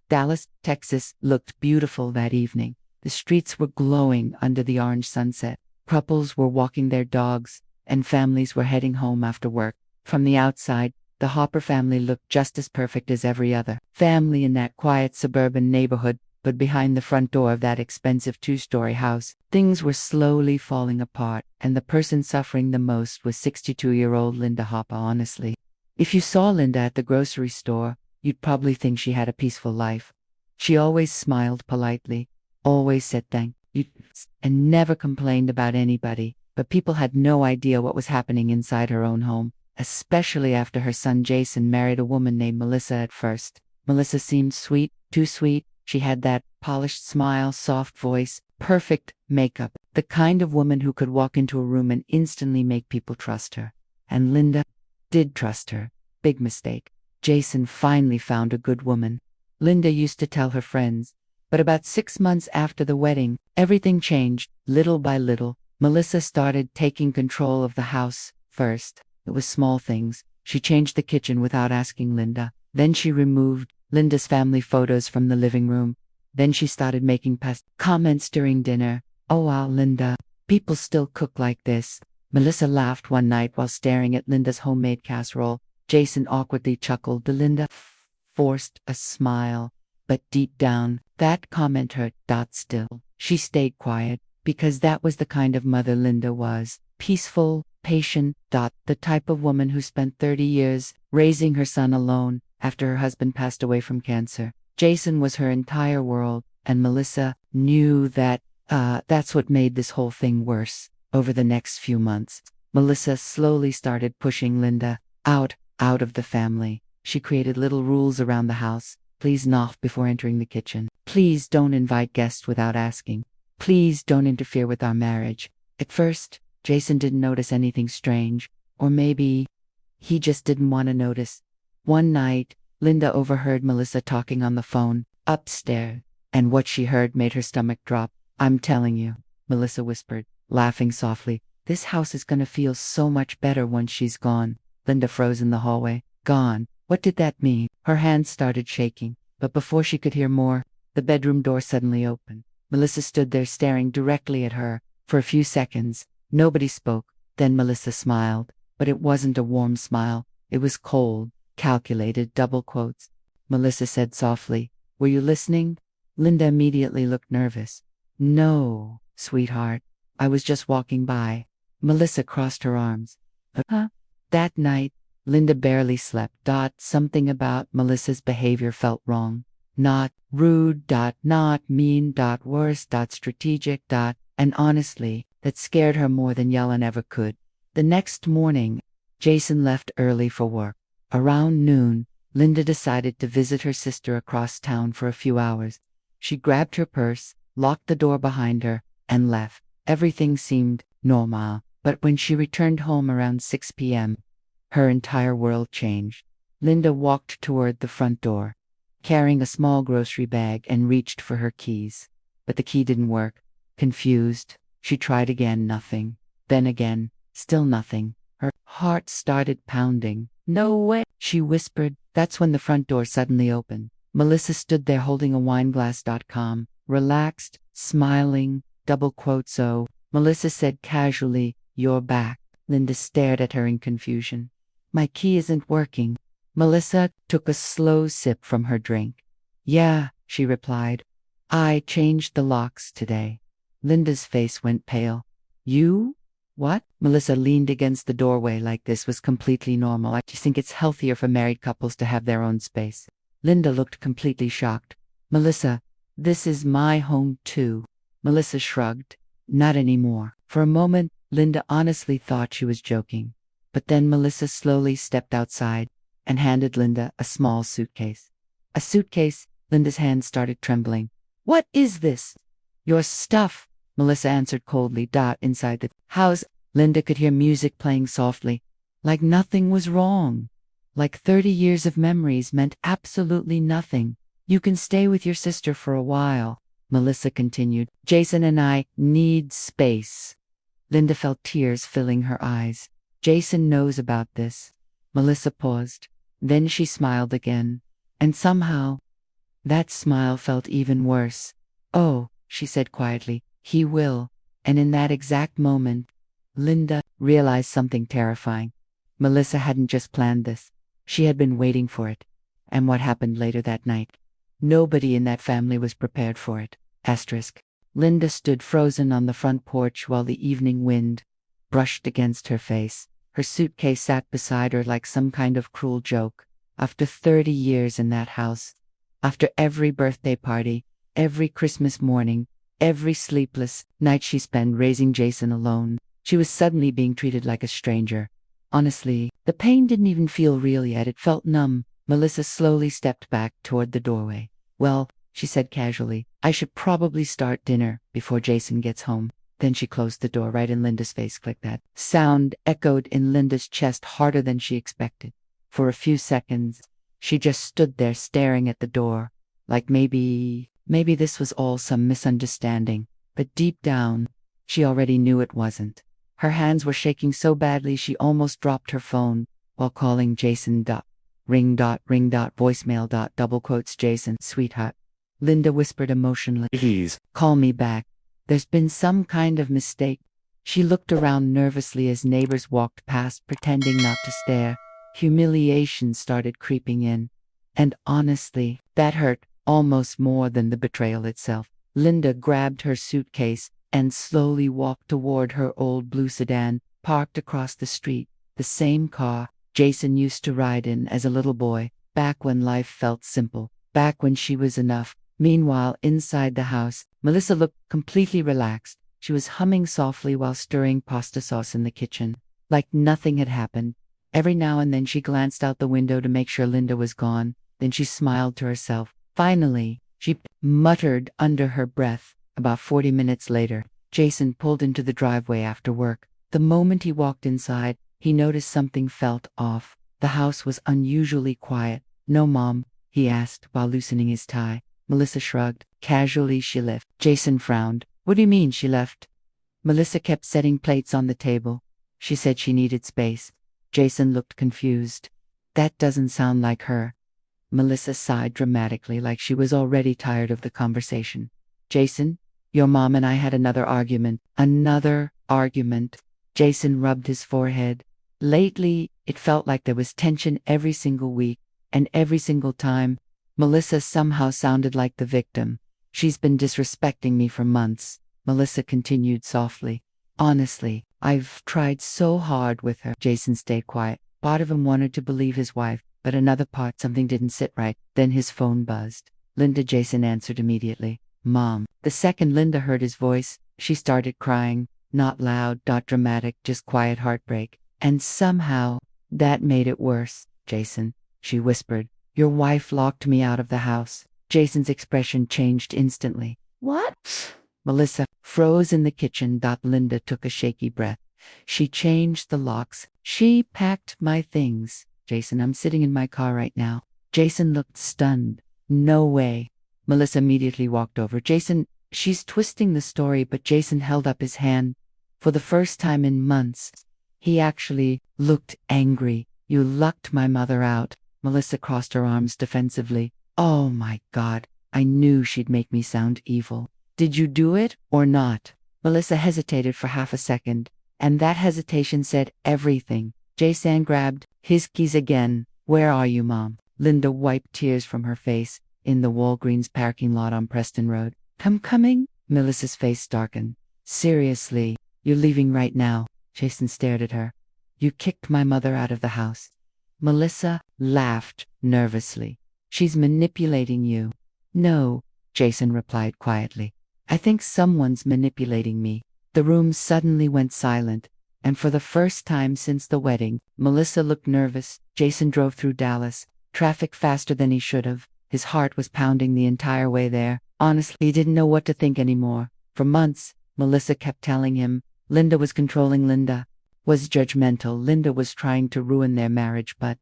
Dallas, Texas, looked beautiful that evening. The streets were glowing under the orange sunset. Couples were walking their dogs, and families were heading home after work. From the outside, the Hopper family looked just as perfect as every other family in that quiet suburban neighborhood, but behind the front door of that expensive two-story house, things were slowly falling apart, and the person suffering the most was 62-year-old Linda Hopper. Honestly, if you saw Linda at the grocery store, you'd probably think she had a peaceful life. She always smiled politely, always said thank you, and never complained about anybody, but people had no idea what was happening inside her own home, especially after her son Jason married a woman named Melissa. At first, Melissa seemed sweet, too sweet. She had that polished smile, soft voice, perfect makeup, the kind of woman who could walk into a room and instantly make people trust her. And Linda did trust her. Big mistake. Jason finally found a good woman. Linda used to tell her friends. But about 6 months after the wedding, everything changed. Little by little, Melissa started taking control of the house. First, it was small things. She changed the kitchen without asking Linda. Then she removed Linda's family photos from the living room. Then she started making past comments during dinner. "Oh wow, Linda, people still cook like this." Melissa laughed one night while staring at Linda's homemade casserole. Jason awkwardly chuckled. Linda forced a smile, but deep down, that comment hurt. Still, she stayed quiet, because that was the kind of mother Linda was. Peaceful, patient. The type of woman who spent 30 years raising her son alone after her husband passed away from cancer. Jason was her entire world, and Melissa knew that. That's what made this whole thing worse. Over the next few months, Melissa slowly started pushing Linda out of the family. She created little rules around the house. Please knock before entering the kitchen. Please don't invite guests without asking. Please don't interfere with our marriage. At first, Jason didn't notice anything strange, or maybe he just didn't want to notice. One night, Linda overheard Melissa talking on the phone upstairs, and what she heard made her stomach drop. "I'm telling you," Melissa whispered, laughing softly, "this house is going to feel so much better once she's gone." Linda froze in the hallway. Gone? What did that mean? Her hands started shaking, but before she could hear more, the bedroom door suddenly opened. Melissa stood there staring directly at her. For a few seconds, nobody spoke. Then Melissa smiled, but it wasn't a warm smile. It was cold, calculated, double quotes. Melissa said softly, "Were you listening?" Linda immediately looked nervous. "No, sweetheart. I was just walking by." Melissa crossed her arms. Huh? That night, Linda barely slept. Something about Melissa's behavior felt wrong. Not rude. Not mean. Worse. Strategic. And honestly, that scared her more than yelling ever could. The next morning, Jason left early for work. Around noon, Linda decided to visit her sister across town for a few hours. She grabbed her purse, locked the door behind her, and left. Everything seemed normal, but when she returned home around 6 p.m., her entire world changed. Linda walked toward the front door, carrying a small grocery bag, and reached for her keys. But the key didn't work. Confused, she tried again. Nothing. Then again. Still nothing. Her heart started pounding. "No way," she whispered. That's when the front door suddenly opened. Melissa stood there holding a wine glass. Calm, relaxed, smiling, double quotes. "So," Melissa said casually, "you're back." Linda stared at her in confusion. "My key isn't working." Melissa took a slow sip from her drink. "Yeah," she replied. "I changed the locks today." Linda's face went pale. "You? What?" Melissa leaned against the doorway like this was completely normal. "I just think it's healthier for married couples to have their own space." Linda looked completely shocked. "Melissa, this is my home too." Melissa shrugged. "Not anymore." For a moment, Linda honestly thought she was joking. But then Melissa slowly stepped outside and handed Linda a small suitcase. A suitcase? Linda's hands started trembling. "What is this?" "Your stuff," Melissa answered coldly. Inside the house, Linda could hear music playing softly, like nothing was wrong. Like 30 years of memories meant absolutely nothing. "You can stay with your sister for a while," Melissa continued. "Jason and I need space." Linda felt tears filling her eyes. "Jason knows about this." Melissa paused. Then she smiled again. "And somehow, That smile felt even worse. "Oh," she said quietly, "he will." And in that exact moment, Linda realized something terrifying. Melissa hadn't just planned this. She had been waiting for it. And what happened later that night? Nobody in that family was prepared for it. Asterisk. Linda stood frozen on the front porch while the evening wind brushed against her face. Her suitcase sat beside her like some kind of cruel joke. After 30 years in that house, after every birthday party, every Christmas morning, every sleepless night she spent raising Jason alone, she was suddenly being treated like a stranger. Honestly, the pain didn't even feel real yet. It felt numb. Melissa slowly stepped back toward the doorway. "Well," she said casually, "I should probably start dinner before Jason gets home." Then she closed the door right in Linda's face. Click. That sound echoed in Linda's chest harder than she expected. For a few seconds, she just stood there staring at the door, like maybe this was all some misunderstanding. But deep down, she already knew it wasn't. Her hands were shaking so badly she almost dropped her phone while calling Jason. Ring. Voicemail. Double quotes. "Jason, sweetheart." Linda whispered emotionally. "Please, call me back. There's been some kind of mistake." She looked around nervously as neighbors walked past, pretending not to stare. Humiliation started creeping in. And honestly, that hurt almost more than the betrayal itself. Linda grabbed her suitcase and slowly walked toward her old blue sedan, parked across the street, the same car Jason used to ride in as a little boy, back when life felt simple, back when she was enough. Meanwhile, inside the house, Melissa looked completely relaxed. She was humming softly while stirring pasta sauce in the kitchen, like nothing had happened. Every now and then she glanced out the window to make sure Linda was gone. Then she smiled to herself. Finally, she muttered under her breath. About 40 minutes later, Jason pulled into the driveway after work. The moment he walked inside, he noticed something felt off. The house was unusually quiet. "No, Mom?" he asked while loosening his tie. Melissa shrugged. Casually, she left. Jason frowned. "What do you mean she left?" Melissa kept setting plates on the table. She said she needed space. Jason looked confused. "That doesn't sound like her." Melissa sighed dramatically, like she was already tired of the conversation. "Jason, your mom and I had another argument." "Another argument?" Jason rubbed his forehead. Lately, it felt like there was tension every single week, and every single time, Melissa somehow sounded like the victim. "She's been disrespecting me for months," Melissa continued softly. "Honestly, I've tried so hard with her." Jason stayed quiet. Part of him wanted to believe his wife, but another part, something didn't sit right. Then his phone buzzed. "Linda." Jason answered immediately. "Mom." The second Linda heard his voice, she started crying. Not loud, not dramatic, just quiet heartbreak. And somehow, that made it worse. "Jason," she whispered, "your wife locked me out of the house." Jason's expression changed instantly. "What?" Melissa froze in the kitchen. Linda took a shaky breath. "She changed the locks. She packed my things." "Jason, I'm sitting in my car right now." Jason looked stunned. "No way." Melissa immediately walked over. "Jason," she's twisting the story, but Jason held up his hand. For the first time in months, he actually looked angry. "You locked my mother out." Melissa crossed her arms defensively. "Oh my God, I knew she'd make me sound evil." "Did you do it or not?" Melissa hesitated for half a second, and that hesitation said everything. Jason grabbed his keys again. "Where are you, Mom?" Linda wiped tears from her face. "In the Walgreens parking lot on Preston Road." Coming?" Melissa's face darkened. "Seriously, you're leaving right now?" Jason stared at her. "You kicked my mother out of the house." Melissa laughed nervously. "She's manipulating you." "No," Jason replied quietly. "I think someone's manipulating me." The room suddenly went silent, and for the first time since the wedding, Melissa looked nervous. Jason drove through Dallas, traffic faster than he should have. His heart was pounding the entire way there. Honestly, he didn't know what to think anymore. For months, Melissa kept telling him Linda was controlling. Linda was judgmental. Linda was trying to ruin their marriage, but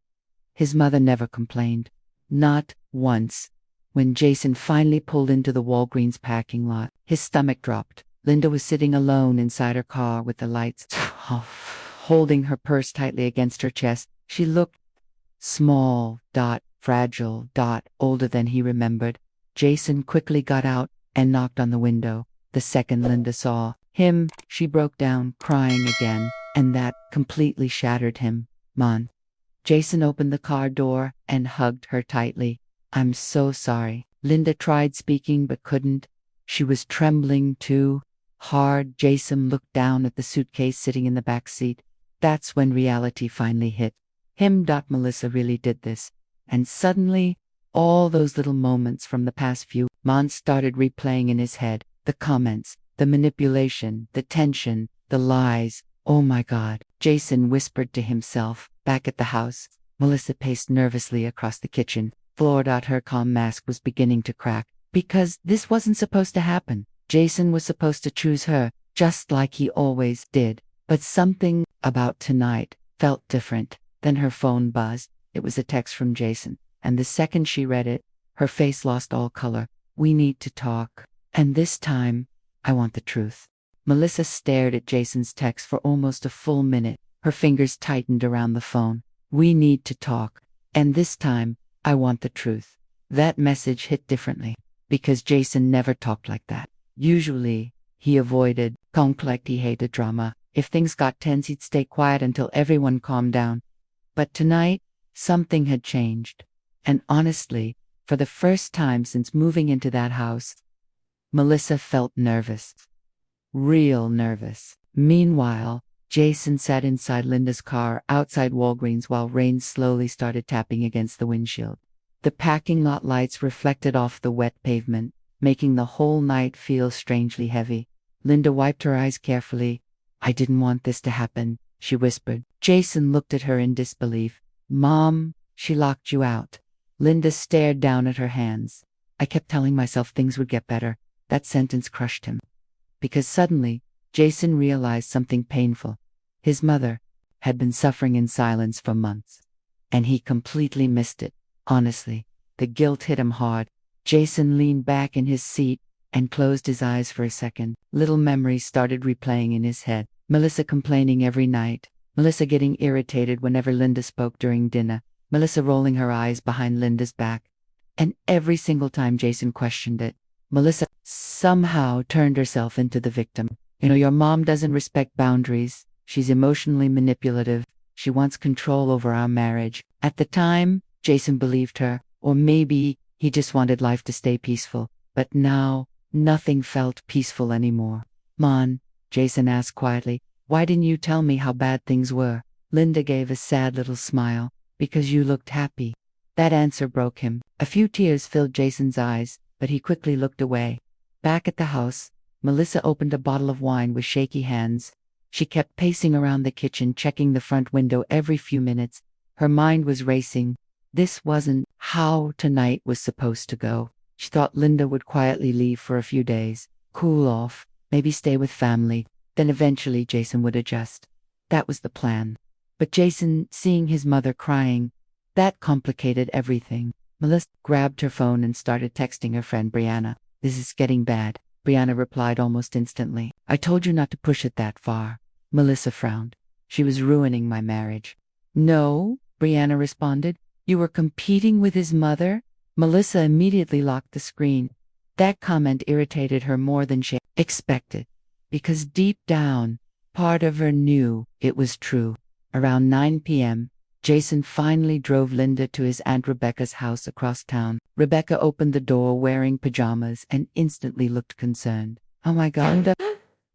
his mother never complained. Not once. When Jason finally pulled into the Walgreens parking lot, his stomach dropped. Linda was sitting alone inside her car with the lights off, holding her purse tightly against her chest. She looked small, fragile, older than he remembered. Jason quickly got out and knocked on the window. The second Linda saw him, she broke down, crying again, and that completely shattered him. "Mom." Jason opened the car door and hugged her tightly. "I'm so sorry." Linda tried speaking but couldn't. She was trembling too hard. Jason looked down at the suitcase sitting in the back seat. That's when reality finally hit him. Melissa really did this. And suddenly, all those little moments from the past few months started replaying in his head. The comments, the manipulation, the tension, the lies. "Oh my God," Jason whispered to himself. Back at the house, Melissa paced nervously across the kitchen floor. Her calm mask was beginning to crack. Because this wasn't supposed to happen. Jason was supposed to choose her, just like he always did. But something about tonight felt different. Then her phone buzzed. It was a text from Jason. And the second she read it, her face lost all color. "We need to talk. And this time, I want the truth." Melissa stared at Jason's text for almost a full minute. Her fingers tightened around the phone. "We need to talk. And this time, I want the truth." That message hit differently. Because Jason never talked like that. Usually, he avoided conflict. He hated drama. If things got tense, he'd stay quiet until everyone calmed down. But tonight, something had changed. And honestly, for the first time since moving into that house, Melissa felt nervous. Real nervous. Meanwhile, Jason sat inside Linda's car outside Walgreens while rain slowly started tapping against the windshield. The parking lot lights reflected off the wet pavement, making the whole night feel strangely heavy. Linda wiped her eyes carefully. "I didn't want this to happen," she whispered. Jason looked at her in disbelief. "Mom, she locked you out." Linda stared down at her hands. "I kept telling myself things would get better." That sentence crushed him. Because suddenly, Jason realized something painful. His mother had been suffering in silence for months. And he completely missed it. Honestly, the guilt hit him hard. Jason leaned back in his seat and closed his eyes for a second. Little memories started replaying in his head. Melissa complaining every night. Melissa getting irritated whenever Linda spoke during dinner. Melissa rolling her eyes behind Linda's back. And every single time Jason questioned it, Melissa somehow turned herself into the victim. "Your mom doesn't respect boundaries. She's emotionally manipulative. She wants control over our marriage." At the time, Jason believed her, or maybe he just wanted life to stay peaceful. But now, nothing felt peaceful anymore. "Mom," Jason asked quietly, "why didn't you tell me how bad things were?" Linda gave a sad little smile. "Because you looked happy." That answer broke him. A few tears filled Jason's eyes, but he quickly looked away. Back at the house, Melissa opened a bottle of wine with shaky hands. She kept pacing around the kitchen, checking the front window every few minutes. Her mind was racing. This wasn't how tonight was supposed to go. She thought Linda would quietly leave for a few days, cool off, maybe stay with family, then eventually Jason would adjust. That was the plan. But Jason, seeing his mother crying, that complicated everything. Melissa grabbed her phone and started texting her friend Brianna. "This is getting bad." Brianna replied almost instantly. "I told you not to push it that far." Melissa frowned. "She was ruining my marriage." "No," Brianna responded. "You were competing with his mother?" Melissa immediately locked the screen. That comment irritated her more than she expected. Because deep down, part of her knew it was true. Around 9 p.m., Jason finally drove Linda to his Aunt Rebecca's house across town. Rebecca opened the door wearing pajamas and instantly looked concerned. "Oh my God."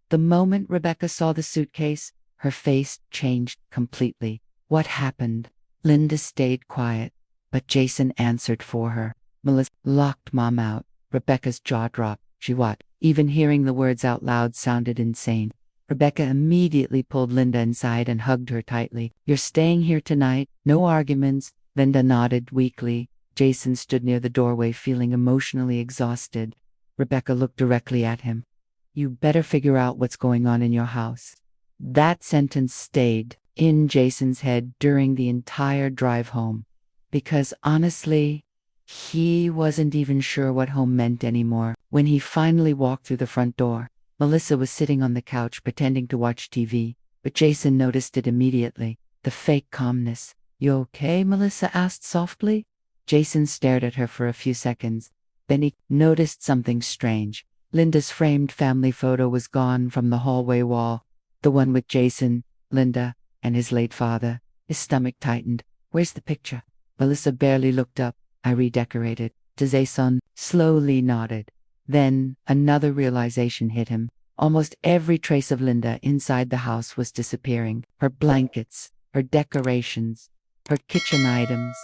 The moment Rebecca saw the suitcase, her face changed completely. "What happened?" Linda stayed quiet, but Jason answered for her. "Melissa locked Mom out." Rebecca's jaw dropped. "She what?" Even hearing the words out loud sounded insane. Rebecca immediately pulled Linda inside and hugged her tightly. "You're staying here tonight? No arguments?" Linda nodded weakly. Jason stood near the doorway feeling emotionally exhausted. Rebecca looked directly at him. "You better figure out what's going on in your house." That sentence stayed in Jason's head during the entire drive home. Because honestly, he wasn't even sure what home meant anymore. When he finally walked through the front door, Melissa was sitting on the couch pretending to watch TV, but Jason noticed it immediately. The fake calmness. "You okay?" Melissa asked softly. Jason stared at her for a few seconds. Then he noticed something strange. Linda's framed family photo was gone from the hallway wall. The one with Jason, Linda, and his late father. His stomach tightened. "Where's the picture?" Melissa barely looked up. "I redecorated." Jason slowly nodded. Then another realization hit him. Almost every trace of Linda inside the house was disappearing. Her blankets, her decorations, her kitchen items.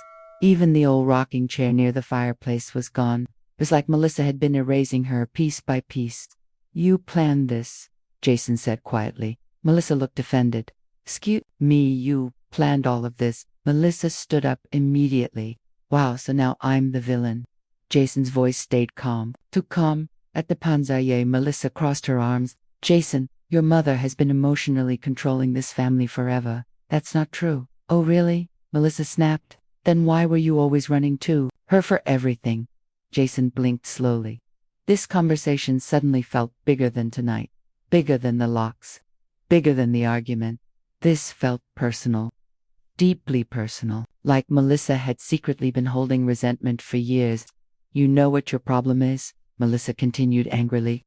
Even the old rocking chair near the fireplace was gone. It was like Melissa had been erasing her piece by piece. "You planned this," Jason said quietly. Melissa looked offended. "Excuse me, you planned all of this?" Melissa stood up immediately. "Wow, so now I'm the villain." Jason's voice stayed calm. Too calm. At the panzaye, Melissa crossed her arms. "Jason, your mother has been emotionally controlling this family forever." "That's not true." "Oh, really?" Melissa snapped. "Then why were you always running to her for everything?" Jason blinked slowly. This conversation suddenly felt bigger than tonight. Bigger than the locks. Bigger than the argument. This felt personal. Deeply personal. Like Melissa had secretly been holding resentment for years. "You know what your problem is?" Melissa continued angrily.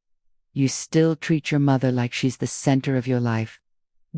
"You still treat your mother like she's the center of your life."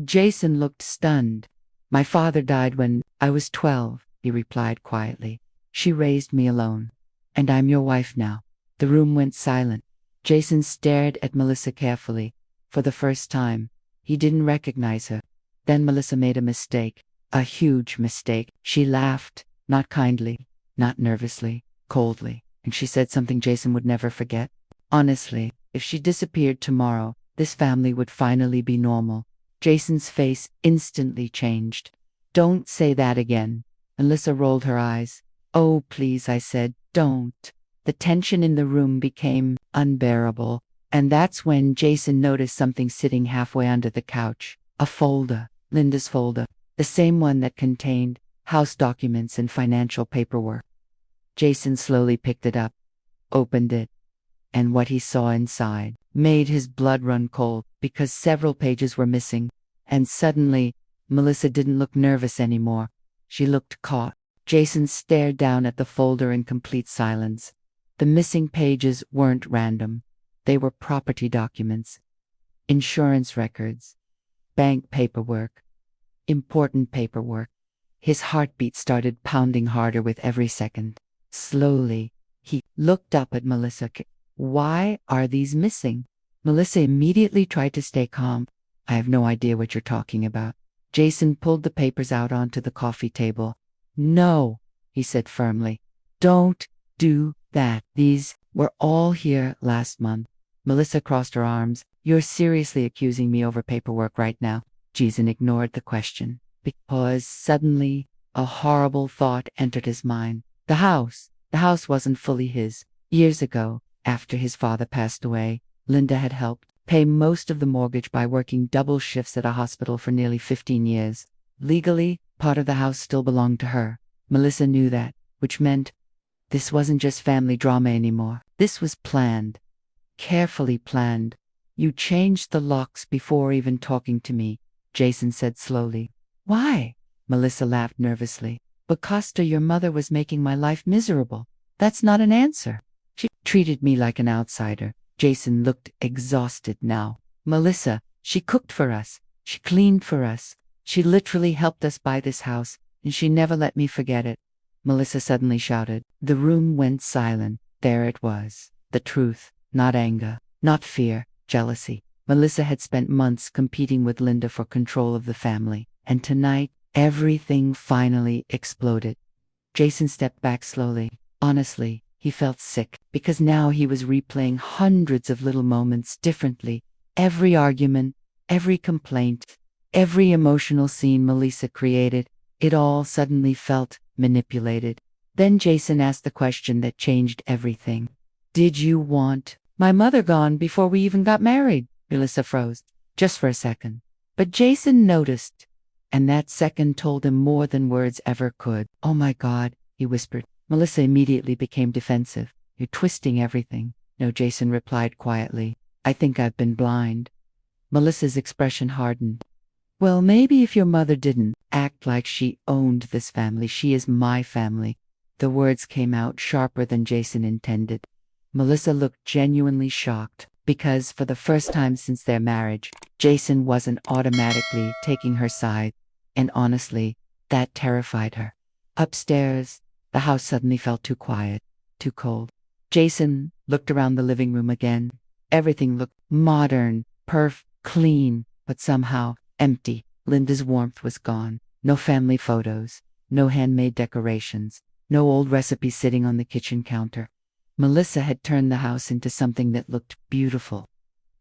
Jason looked stunned. "My father died when I was 12, he replied quietly. "She raised me alone. And I'm your wife now." The room went silent. Jason stared at Melissa carefully. For the first time, he didn't recognize her. Then Melissa made a mistake. A huge mistake. She laughed, not kindly, not nervously, coldly. And she said something Jason would never forget. Honestly, if she disappeared tomorrow, this family would finally be normal. Jason's face instantly changed. "Don't say that again." Melissa rolled her eyes. "Oh, please," I said, "don't." The tension in the room became unbearable. And that's when Jason noticed something sitting halfway under the couch. A folder. Linda's folder. The same one that contained house documents and financial paperwork. Jason slowly picked it up, opened it, and what he saw inside made his blood run cold because several pages were missing. And suddenly, Melissa didn't look nervous anymore. She looked caught. Jason stared down at the folder in complete silence. The missing pages weren't random. They were property documents, insurance records, bank paperwork, important paperwork. His heartbeat started pounding harder with every second. Slowly, he looked up at Melissa. "Why are these missing?" Melissa immediately tried to stay calm. "I have no idea what you're talking about." Jason pulled the papers out onto the coffee table. "No," he said firmly. "Don't do that. These were all here last month." Melissa crossed her arms. "You're seriously accusing me over paperwork right now?" Jason ignored the question. Because suddenly, a horrible thought entered his mind. The house wasn't fully his. Years ago, after his father passed away, Linda had helped pay most of the mortgage by working double shifts at a hospital for nearly 15 years. Legally, part of the house still belonged to her. Melissa knew that, which meant this wasn't just family drama anymore. This was planned. Carefully planned. "You changed the locks before even talking to me," Jason said slowly. "Why?" Melissa laughed nervously. "Because your mother was making my life miserable." "That's not an answer." "She treated me like an outsider." Jason looked exhausted now. "Melissa, she cooked for us. She cleaned for us. She literally helped us buy this house, and she never let me forget it." Melissa suddenly shouted. The room went silent. There it was. The truth. Not anger. Not fear. Jealousy. Melissa had spent months competing with Linda for control of the family. And tonight, everything finally exploded. Jason stepped back slowly. Honestly, he felt sick, because now he was replaying hundreds of little moments differently. Every argument, every complaint, every emotional scene Melissa created, it all suddenly felt manipulated. Then Jason asked the question that changed everything. "Did you want my mother gone before we even got married?" Melissa froze, just for a second. But Jason noticed. And that second told him more than words ever could. "Oh my God," he whispered. Melissa immediately became defensive. "You're twisting everything." "No," Jason replied quietly. "I think I've been blind." Melissa's expression hardened. "Well, maybe if your mother didn't act like she owned this family, she is my family." The words came out sharper than Jason intended. Melissa looked genuinely shocked because for the first time since their marriage, Jason wasn't automatically taking her side, and honestly, that terrified her. Upstairs, the house suddenly felt too quiet, too cold. Jason looked around the living room again. Everything looked modern, clean, but somehow empty. Linda's warmth was gone. No family photos, no handmade decorations, no old recipes sitting on the kitchen counter. Melissa had turned the house into something that looked beautiful,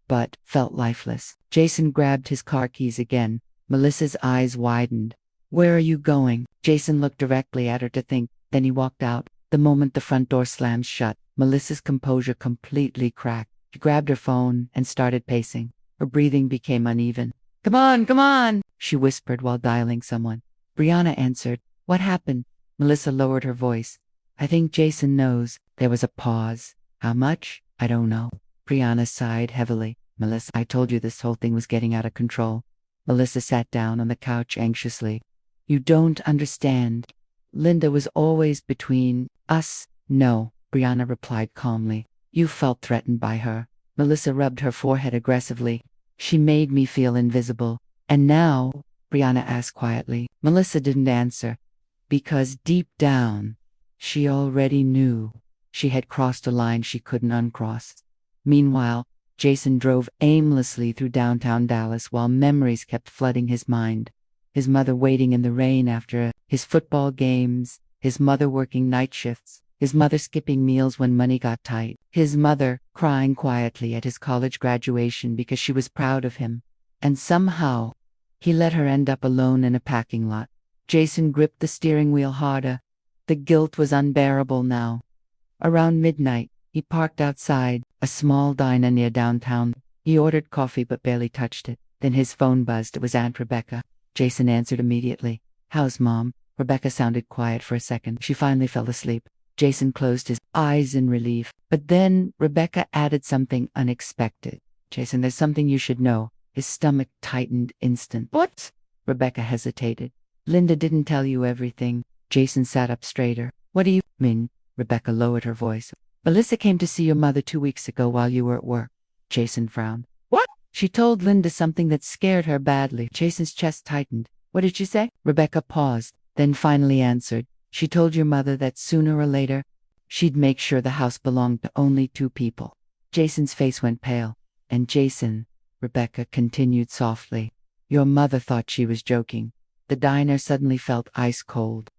but felt lifeless. Jason grabbed his car keys again. Melissa's eyes widened. "Where are you going?" Jason looked directly at her to think, then he walked out. The moment the front door slammed shut, Melissa's composure completely cracked. She grabbed her phone and started pacing. Her breathing became uneven. Come on, she whispered while dialing someone. Brianna answered. "What happened?" Melissa lowered her voice. "I think Jason knows." There was a pause. "How much?" "I don't know." Brianna sighed heavily. "Melissa, I told you this whole thing was getting out of control." Melissa sat down on the couch anxiously. "You don't understand. Linda was always between us." "No," Brianna replied calmly. "You felt threatened by her." Melissa rubbed her forehead aggressively. "She made me feel invisible." "And now?" Brianna asked quietly. Melissa didn't answer, because deep down, she already knew. She had crossed a line she couldn't uncross. Meanwhile, Jason drove aimlessly through downtown Dallas while memories kept flooding his mind. His mother waiting in the rain after his football games, his mother working night shifts, his mother skipping meals when money got tight, his mother crying quietly at his college graduation because she was proud of him. And somehow, he let her end up alone in a parking lot. Jason gripped the steering wheel harder. The guilt was unbearable now. Around midnight, he parked outside a small diner near downtown. He ordered coffee but barely touched it. Then his phone buzzed. It was Aunt Rebecca. Jason answered immediately. "How's Mom?" Rebecca sounded quiet for a second. She finally fell asleep. Jason closed his eyes in relief. But then Rebecca added something unexpected. "Jason, there's something you should know." His stomach tightened instant. "What?" Rebecca hesitated. "Linda didn't tell you everything." Jason sat up straighter. "What do you mean?" Rebecca lowered her voice. "Melissa came to see your mother 2 weeks ago while you were at work." Jason frowned. "What?" "She told Linda something that scared her badly." Jason's chest tightened. "What did she say?" Rebecca paused, then finally answered. "She told your mother that sooner or later, she'd make sure the house belonged to only 2 people. Jason's face went pale. "And Jason," Rebecca continued softly, "your mother thought she was joking." The diner suddenly felt ice cold.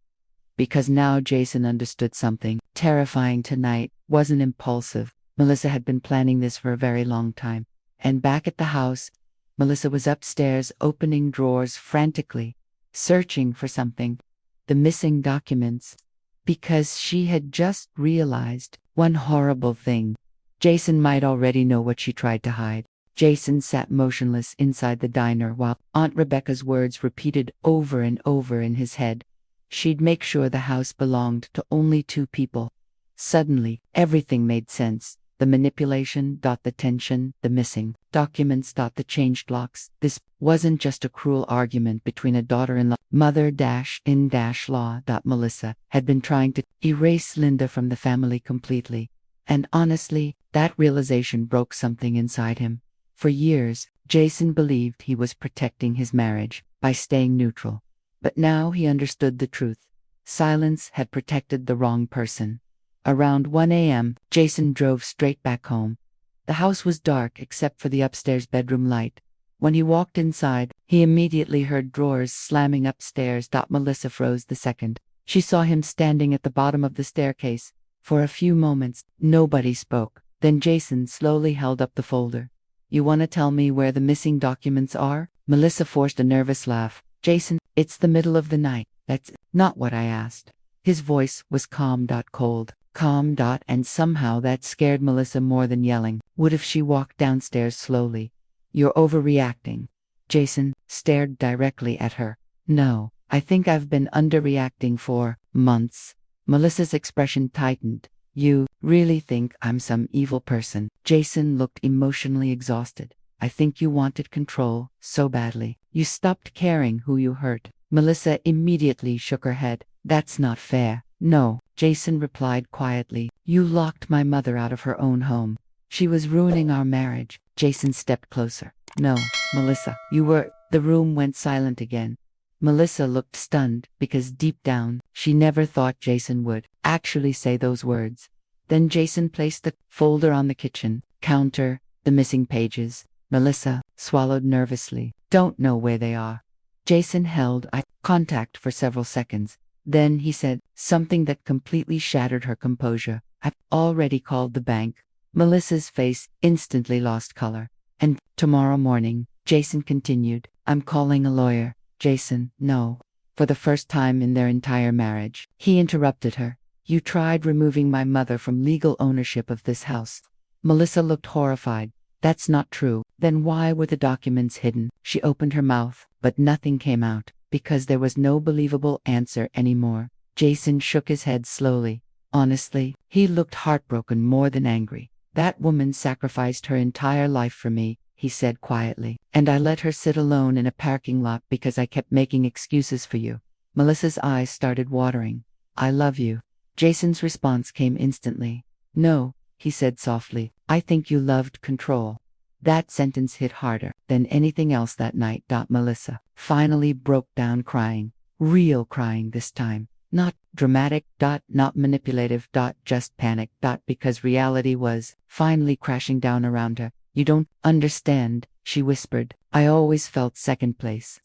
Because now Jason understood something. Terrifying tonight wasn't impulsive. Melissa had been planning this for a very long time. And back at the house, Melissa was upstairs opening drawers frantically, searching for something. The missing documents. Because she had just realized one horrible thing. Jason might already know what she tried to hide. Jason sat motionless inside the diner while Aunt Rebecca's words repeated over and over in his head. She'd make sure the house belonged to only 2 people. Suddenly, everything made sense. The manipulation, the tension, the missing documents, the changed locks. This wasn't just a cruel argument between a daughter-in-law. Mother-in-law. Melissa had been trying to erase Linda from the family completely. And honestly, that realization broke something inside him. For years, Jason believed he was protecting his marriage by staying neutral. But now he understood the truth. Silence had protected the wrong person. Around 1 a.m., Jason drove straight back home. The house was dark except for the upstairs bedroom light. When he walked inside, he immediately heard drawers slamming upstairs. Melissa froze the second. She saw him standing at the bottom of the staircase. For a few moments, nobody spoke. Then Jason slowly held up the folder. "You want to tell me where the missing documents are?" Melissa forced a nervous laugh. "Jason, it's the middle of the night. That's not what I asked." His voice was calm, cold. Calm, and somehow that scared Melissa more than yelling. What if she walked downstairs slowly? "You're overreacting." Jason stared directly at her. "No, I think I've been underreacting for months." Melissa's expression tightened. "You really think I'm some evil person?" Jason looked emotionally exhausted. "I think you wanted control so badly. You stopped caring who you hurt." Melissa immediately shook her head. "That's not fair." "No," Jason replied quietly. You locked my mother out of her own home. She was ruining our marriage. Jason stepped closer. No, Melissa, you were. The room went silent again. Melissa looked stunned because deep down, she never thought Jason would actually say those words. Then Jason placed the folder on the kitchen counter, the missing pages. Melissa swallowed nervously. Don't know where they are. Jason held eye contact for several seconds. Then he said something that completely shattered her composure. I've already called the bank. Melissa's face instantly lost color. And tomorrow morning, Jason continued, I'm calling a lawyer. Jason, no. For the first time in their entire marriage, he interrupted her. You tried removing my mother from legal ownership of this house. Melissa looked horrified. That's not true. Then why were the documents hidden? She opened her mouth, but nothing came out, because there was no believable answer anymore. Jason shook his head slowly. Honestly, he looked heartbroken more than angry. That woman sacrificed her entire life for me, he said quietly, and I let her sit alone in a parking lot because I kept making excuses for you. Melissa's eyes started watering. I love you. Jason's response came instantly. No, he said softly, I think you loved control. That sentence hit harder than anything else that night. Melissa finally broke down crying. Real crying this time. Not dramatic. Not manipulative. Just panic. Because reality was finally crashing down around her. You don't understand, she whispered. I always felt second place.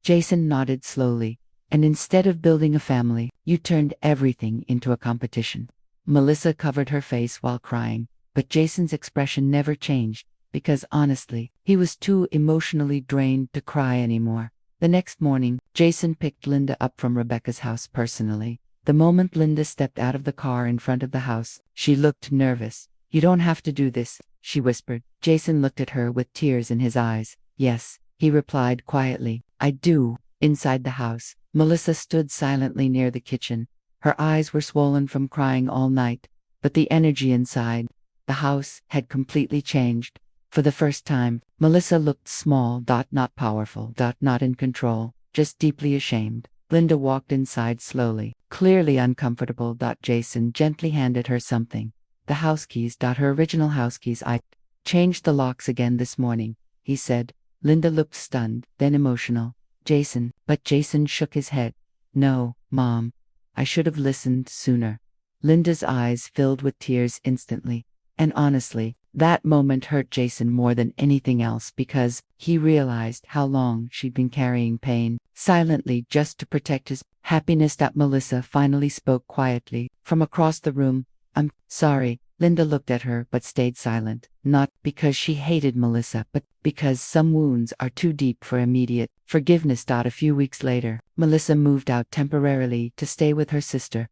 Jason nodded slowly. And instead of building a family, you turned everything into a competition. Melissa covered her face while crying, but Jason's expression never changed, because honestly, he was too emotionally drained to cry anymore. The next morning, Jason picked Linda up from Rebecca's house personally. The moment Linda stepped out of the car in front of the house, she looked nervous. You don't have to do this, she whispered. Jason looked at her with tears in his eyes. Yes, he replied quietly, I do. Inside the house, Melissa stood silently near the kitchen. Her eyes were swollen from crying all night, but the energy inside the house had completely changed. For the first time, Melissa looked small. Not powerful. Not in control, just deeply ashamed. Linda walked inside slowly, clearly uncomfortable. Jason gently handed her something. The house keys. Her original house keys. I changed the locks again this morning, he said. Linda looked stunned, then emotional. But Jason shook his head. No, Mom. I should have listened sooner. Linda's eyes filled with tears instantly. And honestly, that moment hurt Jason more than anything else because he realized how long she'd been carrying pain, silently just to protect his happiness. Melissa finally spoke quietly from across the room. I'm sorry. Linda looked at her but stayed silent, not because she hated Melissa, but because some wounds are too deep for immediate forgiveness. A few weeks later, Melissa moved out temporarily to stay with her sister.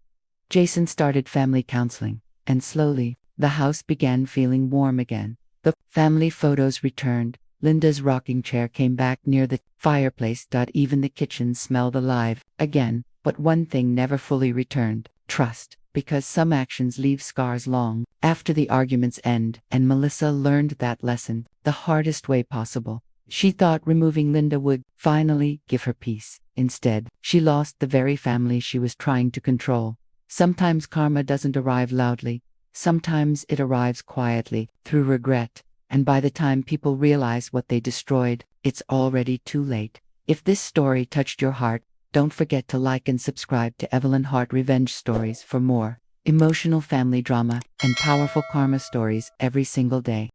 Jason started family counseling, and slowly, the house began feeling warm again. The family photos returned. Linda's rocking chair came back near the fireplace. Even the kitchen smelled alive again, but one thing never fully returned: trust. Because some actions leave scars long after the arguments end, and Melissa learned that lesson the hardest way possible. She thought removing Linda would finally give her peace. Instead, she lost the very family she was trying to control. Sometimes karma doesn't arrive loudly. Sometimes it arrives quietly, through regret, and by the time people realize what they destroyed, it's already too late. If this story touched your heart, don't forget to like and subscribe to Evelyn Hart Revenge Stories for more emotional family drama and powerful karma stories every single day.